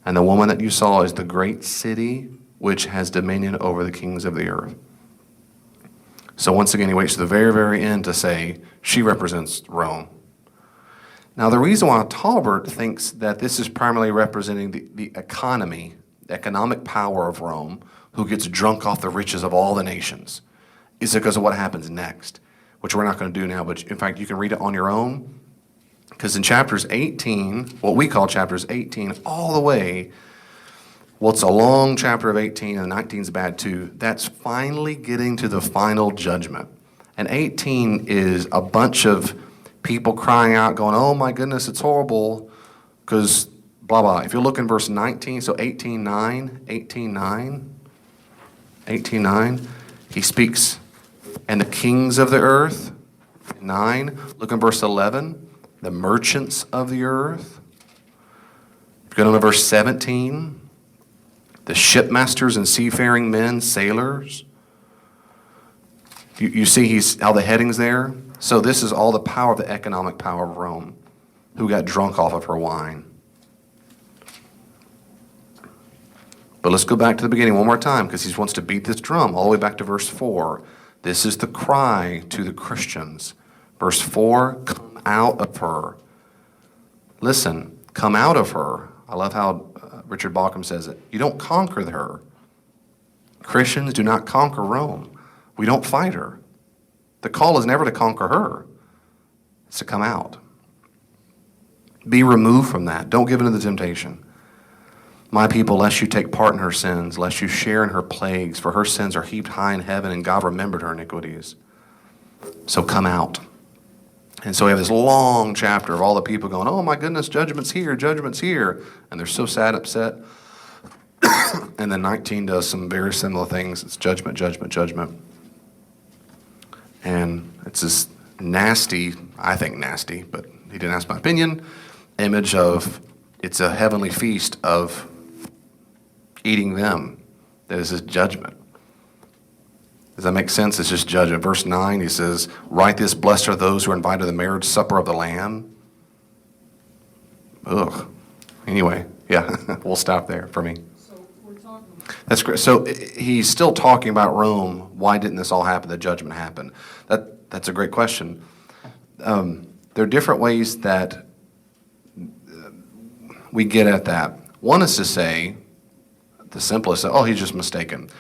And the woman that you saw is the great city which has dominion over the kings of the earth. So once again, he waits to the very, very end to say she represents Rome. Now, the reason why Talbert thinks that this is primarily representing the economy, the economic power of Rome, who gets drunk off the riches of all the nations, is because of what happens next, which we're not going to do now, but in fact, you can read it on your own. Because in chapters 18, what we call chapters 18, all the way, well, it's a long chapter of 18, and 19 is bad too. That's finally getting to the final judgment. And 18 is a bunch of people crying out, going, oh my goodness, it's horrible, because blah, blah. If you look in verse 19, so 18:9, he speaks, and the kings of the earth, 9, look in verse 11, the merchants of the earth. If you go down to verse 17, the shipmasters and seafaring men, sailors. You see how the heading's there? So this is all the power of the economic power of Rome, who got drunk off of her wine. But let's go back to the beginning one more time, because he wants to beat this drum all the way back to verse 4. This is the cry to the Christians. Verse 4, come out of her. Listen, come out of her. I love how Richard Bauckham says it. You don't conquer her. Christians do not conquer Rome. We don't fight her. The call is never to conquer her. It's to come out. Be removed from that. Don't give in to the temptation. My people, lest you take part in her sins, lest you share in her plagues, for her sins are heaped high in heaven, and God remembered her iniquities. So come out. And so we have this long chapter of all the people going, oh my goodness, judgment's here, and they're so sad, upset. And then 19 does some very similar things. It's judgment, judgment, judgment. And it's this nasty, I think nasty, but he didn't ask my opinion, image of it's a heavenly feast of eating them. That is his judgment. Does that make sense? It's just judgment. Verse 9, he says, write this, blessed are those who are invited to the marriage supper of the Lamb. Ugh. Anyway, yeah, we'll stop there for me. So we're talking. That's great. So he's still talking about Rome. Why didn't this all happen? The judgment happened. That's a great question. There are different ways that we get at that. One is to say, the simplest, oh, he's just mistaken.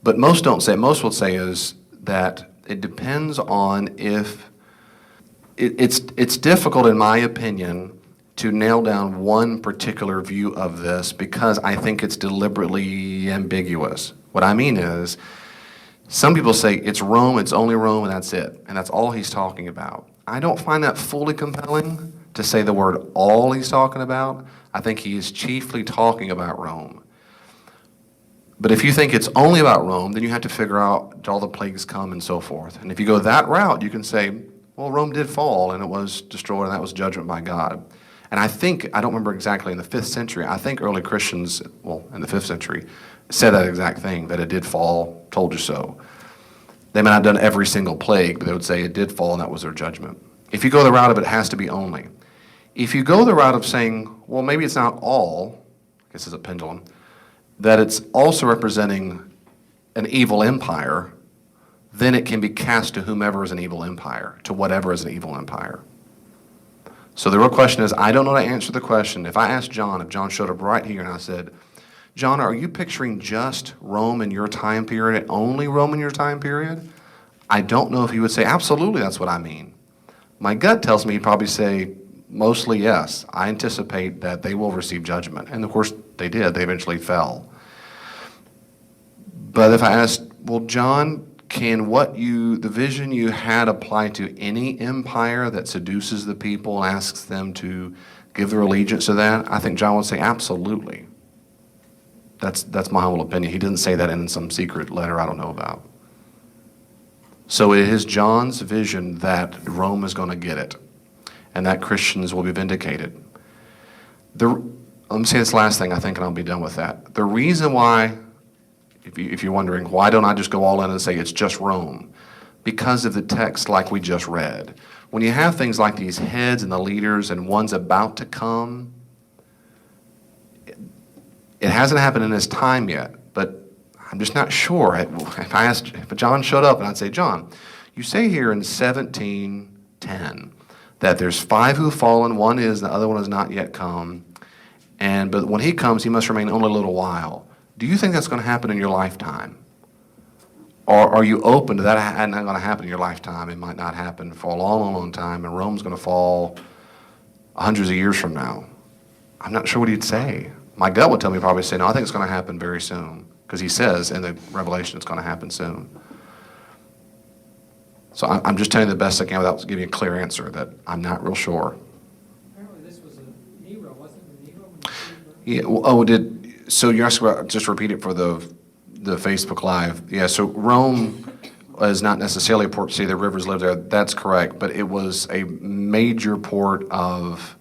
But most don't say, most will say is that it depends on if, it's difficult in my opinion to nail down one particular view of this because I think it's deliberately ambiguous. What I mean is, some people say it's Rome, it's only Rome, and that's it. And that's all he's talking about. I don't find that fully compelling to say the word all he's talking about. I think he is chiefly talking about Rome. But if you think it's only about Rome, then you have to figure out did all the plagues come and so forth. And if you go that route, you can say, well, Rome did fall and it was destroyed and that was judgment by God. And I think, I don't remember exactly, in the 5th century, I think early Christians, well, in the 5th century, said that exact thing, that it did fall, told you so. They may not have done every single plague, but they would say it did fall and that was their judgment. If you go the route of it has to be only. If you go the route of saying, well, maybe it's not all, I guess it's a pendulum, that it's also representing an evil empire, then it can be cast to whomever is an evil empire, to whatever is an evil empire. So the real question is, I don't know how to answer the question. If I asked John, if John showed up right here and I said, John, are you picturing just Rome in your time period, only Rome in your time period? I don't know if he would say, absolutely, that's what I mean. My gut tells me he'd probably say, mostly yes. I anticipate that they will receive judgment. And of course, they did. They eventually fell. But if I asked, well, John, can the vision you had apply to any empire that seduces the people and asks them to give their allegiance to that? I think John would say, absolutely. That's my humble opinion. He didn't say that in some secret letter I don't know about. So it is John's vision that Rome is going to get it, and that Christians will be vindicated. Let me say this last thing, I think, and I'll be done with that. The reason why, if you're wondering, why don't I just go all in and say it's just Rome? Because of the text like we just read. When you have things like these heads and the leaders and one's about to come, it hasn't happened in his time yet, but I'm just not sure. If John showed up and I'd say, John, you say here in 17:10 that there's 5 who've fallen, one is, the other one has not yet come, but when he comes, he must remain only a little while. Do you think that's going to happen in your lifetime? Or are you open to that not going to happen in your lifetime? It might not happen for a long, long, long time, and Rome's going to fall hundreds of years from now. I'm not sure what he'd say. My gut would tell me probably say, no, I think it's going to happen very soon. Because he says in the Revelation it's going to happen soon. So I'm just telling you the best I can without giving you a clear answer that I'm not real sure. Apparently this was a Nero, wasn't it Nero? So you're asking about, just repeat it for the Facebook Live. Yeah, so Rome is not necessarily a port city, the rivers live there, that's correct, but it was a major port of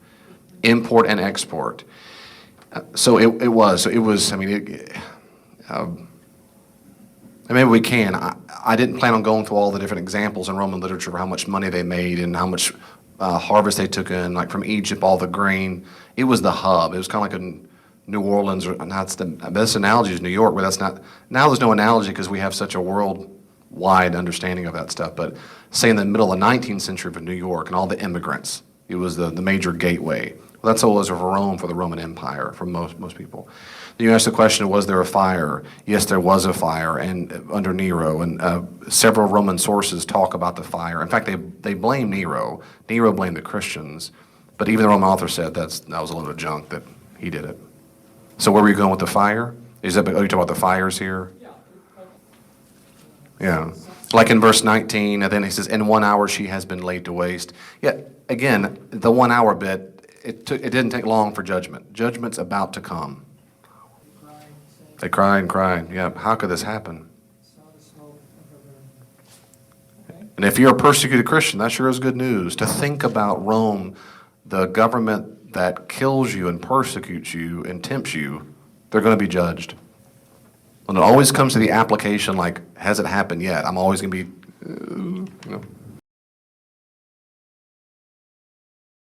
import and export. Maybe we can. I didn't plan on going through all the different examples in Roman literature for how much money they made and how much harvest they took in, like from Egypt, all the grain. It was the hub. It was kind of like in New Orleans, or that's the best analogy is New York, but that's not. Now there's no analogy because we have such a worldwide understanding of that stuff. But say in the middle of the 19th century for New York and all the immigrants, it was the major gateway. Well, that's all it was for Rome, for the Roman Empire, for most people. You asked the question, was there a fire? Yes, there was a fire, and under Nero, and several Roman sources talk about the fire. In fact, they blame Nero. Nero blamed the Christians, but even the Roman author said that was a load of junk, that he did it. So where were you going with the fire? Are you talking about the fires here? Yeah. Like in verse 19, and then he says, in 1 hour she has been laid to waste. Yeah, again, the 1 hour bit, it didn't take long for judgment. Judgment's about to come. They cried and cried. Yeah, how could this happen? And if you're a persecuted Christian, that sure is good news. To think about Rome, the government that kills you and persecutes you and tempts you, they're going to be judged. When it always comes to the application like, has it happened yet? I'm always going to be,